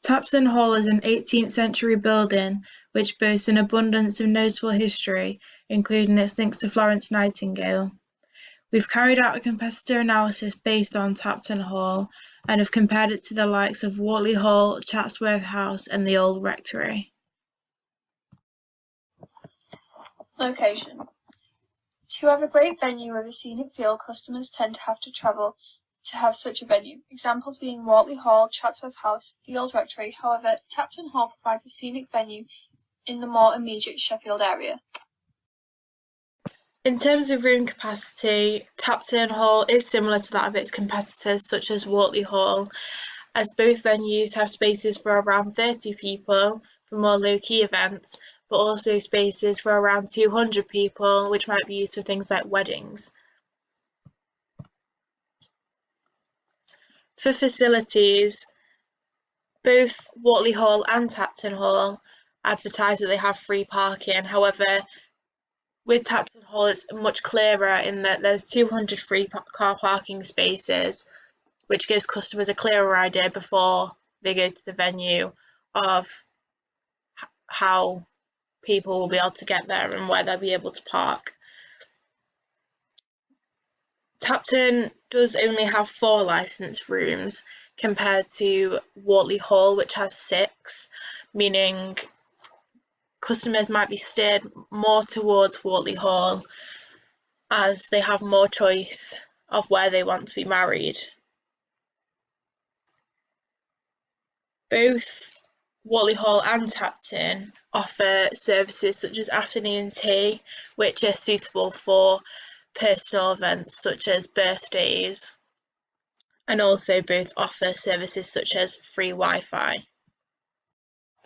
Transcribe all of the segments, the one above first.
Tapton Hall is an 18th century building which boasts an abundance of notable history, including its links to Florence Nightingale. We've carried out a competitor analysis based on Tapton Hall and have compared it to the likes of Wortley Hall, Chatsworth House and the Old Rectory. Location. To have a great venue with a scenic feel, customers tend to have to travel to have such a venue, examples being Wortley Hall, Chatsworth House, the Old Rectory. However, Tapton Hall provides a scenic venue in the more immediate Sheffield area. In terms of room capacity, Tapton Hall is similar to that of its competitors such as Wortley Hall, as both venues have spaces for around 30 people for more low-key events, but also spaces for around 200 people, which might be used for things like weddings. For facilities, both Wortley Hall and Tapton Hall advertise that they have free parking. However, with Tapton Hall, it's much clearer in that there's 200 free car parking spaces, which gives customers a clearer idea before they go to the venue of how people will be able to get there and where they'll be able to park. Tapton does only have 4 licensed rooms compared to Wortley Hall, which has 6, meaning customers might be steered more towards Wortley Hall as they have more choice of where they want to be married. Both Wortley Hall and Tapton offer services such as afternoon tea, which are suitable for personal events such as birthdays, and also both offer services such as free Wi-Fi.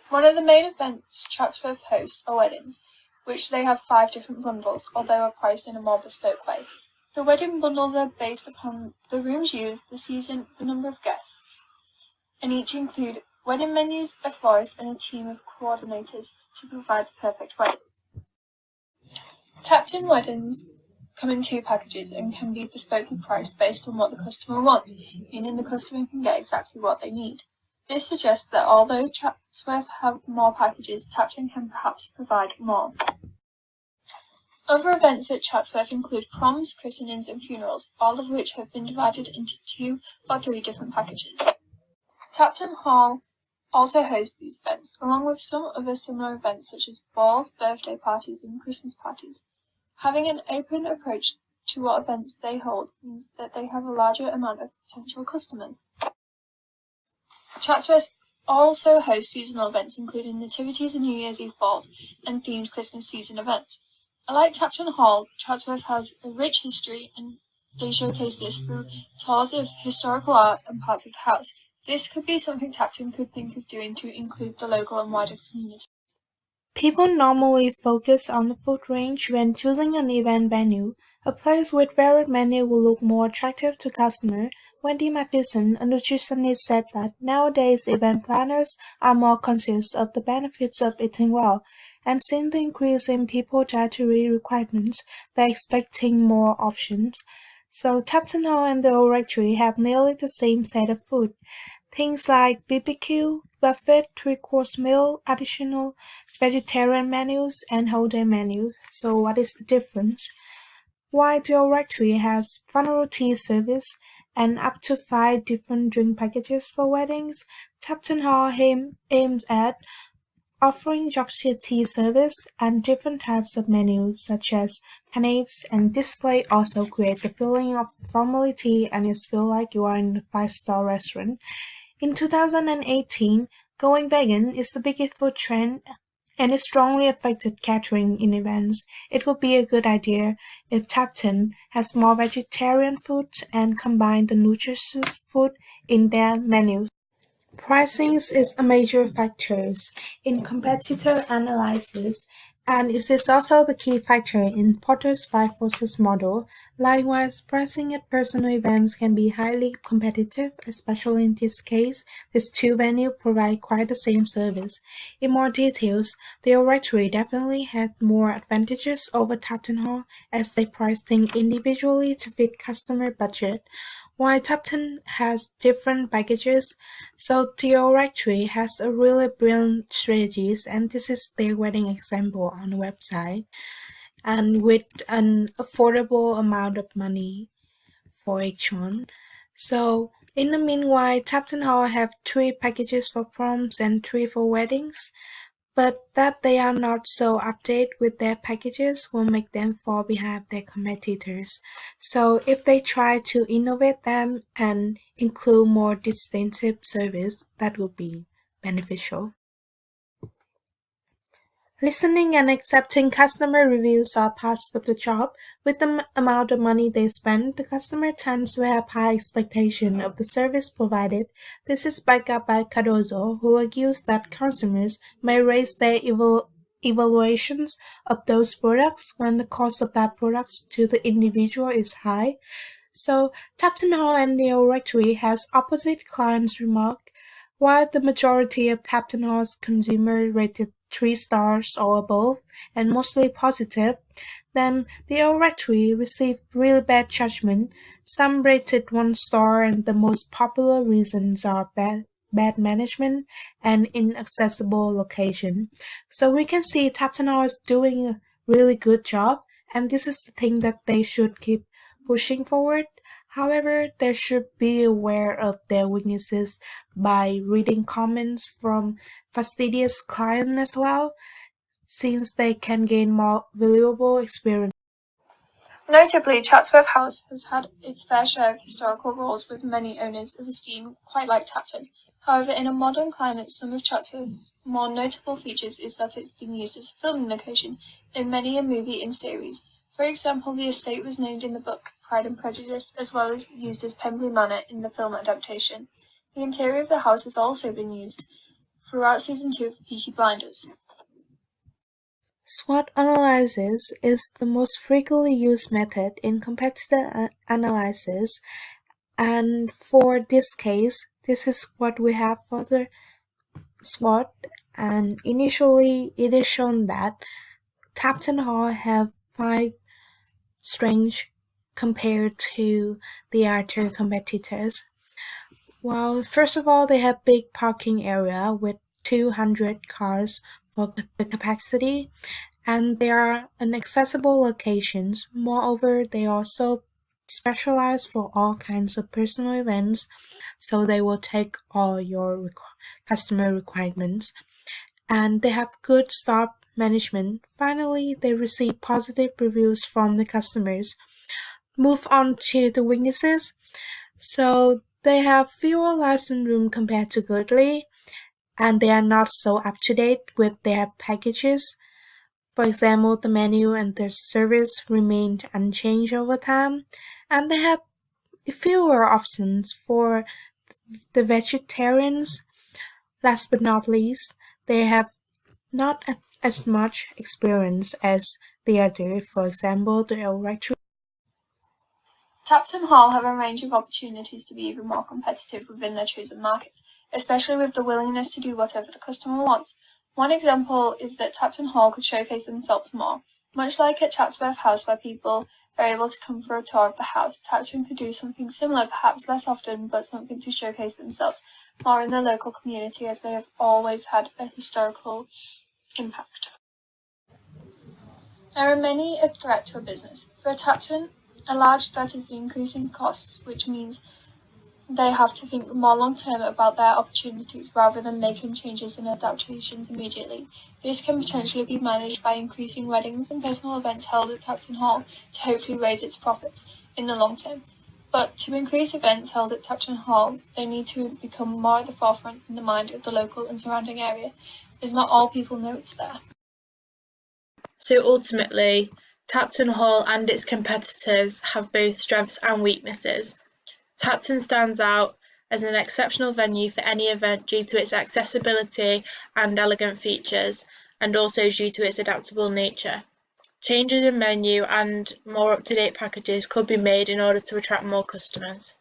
One of the main events Chatsworth hosts are weddings, which they have 5 different bundles, although are priced in a more bespoke way. The wedding bundles are based upon the rooms used, the season, the number of guests, and each include wedding menus, a florist, and a team of coordinators to provide the perfect wedding. Tapton weddings come in 2 packages and can be bespokely priced based on what the customer wants, meaning the customer can get exactly what they need. This suggests that although Chatsworth have more packages, Tapton can perhaps provide more. Other events at Chatsworth include proms, christenings and funerals, all of which have been divided into 2 or 3 different packages. Tapton Hall also hosts these events, along with some other similar events such as balls, birthday parties and Christmas parties. Having an open approach to what events they hold means that they have a larger amount of potential customers. Chatsworth also hosts seasonal events including nativities and New Year's Eve balls and themed Christmas season events. Unlike Tapton Hall, Chatsworth has a rich history and they showcase this through tours of historical art and parts of the house. This could be something Tapton could think of doing to include the local and wider community. People normally focus on the food range when choosing an event venue. A place with varied menu will look more attractive to customers. Wendy Mathison, a nutritionist, said that nowadays event planners are more conscious of the benefits of eating well, and seeing the increase in people's dietary requirements, they're expecting more options. So Tapton Hall and the Old Rectory have nearly the same set of food. Things like BBQ, buffet, 3-course meal, additional vegetarian menus, and whole day menus. So what is the difference? While the Old Rectory has funeral tea service and up to 5 different drink packages for weddings, Tapton Hall aims at offering Yorkshire tea service and different types of menus such as canapes and display also create the feeling of formality and it feels like you are in a 5-star restaurant. In 2018, going vegan is the biggest food trend and it strongly affected catering in events. It would be a good idea if Tapton has more vegetarian foods and combine the nutritious food in their menus. Pricing is a major factor in competitor analysis, and it is also the key factor in Porter's 5 forces model. Likewise, pricing at personal events can be highly competitive, especially in this case, these 2 venues provide quite the same service. In more details, the Old Rectory definitely had more advantages over Tapton Hall as they priced things individually to fit customer budget, Why Tapton has different packages. So Theorectory has a really brilliant strategies, and this is their wedding example on the website, and with an affordable amount of money for each one. So in the meanwhile, Tapton Hall have 3 packages for proms and 3 for weddings, but that they are not so updated with their packages will make them fall behind their competitors. So if they try to innovate them and include more distinctive service, that would be beneficial. Listening and accepting customer reviews are parts of the job. With the amount of money they spend, the customer tends to have high expectation of the service provided. This is backed up by Cardozo, who argues that customers may raise their evaluations of those products when the cost of that product to the individual is high. So Tapton Hall and Theorectory has opposite clients' remark. While the majority of Tapton Hall's consumer rated 3 stars or above, and mostly positive, then Theorectory received really bad judgment. Some rated 1 star, and the most popular reasons are bad management and inaccessible location. So we can see Tapton Hall is doing a really good job, and this is the thing that they should keep pushing forward. However, they should be aware of their weaknesses by reading comments from fastidious clients as well, since they can gain more valuable experience. Notably, Chatsworth House has had its fair share of historical roles, with many owners of esteem quite like Tapton. However, in a modern climate, some of Chatsworth's more notable features is that it's been used as a filming location in many a movie and series. For example, the estate was named in the book Pride and Prejudice, as well as used as Pemberley Manor in the film adaptation. The interior of the house has also been used throughout season 2 of Peaky Blinders. SWOT analysis is the most frequently used method in competitor analysis, and for this case, this is what we have for the SWOT. And initially, it is shown that Tapton Hall have 5 strengths compared to the other competitors. Well, first of all, they have big parking area with 200 cars for the capacity, and they are inaccessible locations. Moreover, they also specialize for all kinds of personal events, so they will take all your customer requirements. And they have good staff management. Finally, they receive positive reviews from the customers. Move on to the weaknesses. So they have fewer license room compared to Goodley, and they are not so up to date with their packages. For example, the menu and the service remained unchanged over time, and they have fewer options for the vegetarians. Last but not least, they have not as much experience as the other, for example, the electric. Tapton Hall have a range of opportunities to be even more competitive within their chosen market, especially with the willingness to do whatever the customer wants. One example is that Tapton Hall could showcase themselves more. Much like at Chatsworth House, where people are able to come for a tour of the house, Tapton could do something similar, perhaps less often, but something to showcase themselves more in the local community, as they have always had a historical impact. There are many a threat to a business. For Tapton, a large threat is the increasing costs, which means they have to think more long-term about their opportunities rather than making changes and adaptations immediately. This can potentially be managed by increasing weddings and personal events held at Tapton Hall to hopefully raise its profits in the long term. But to increase events held at Tapton Hall, they need to become more at the forefront in the mind of the local and surrounding area, as not all people know it's there. So ultimately, Tapton Hall and its competitors have both strengths and weaknesses. Tapton stands out as an exceptional venue for any event due to its accessibility and elegant features, and also due to its adaptable nature. Changes in menu and more up-to-date packages could be made in order to attract more customers.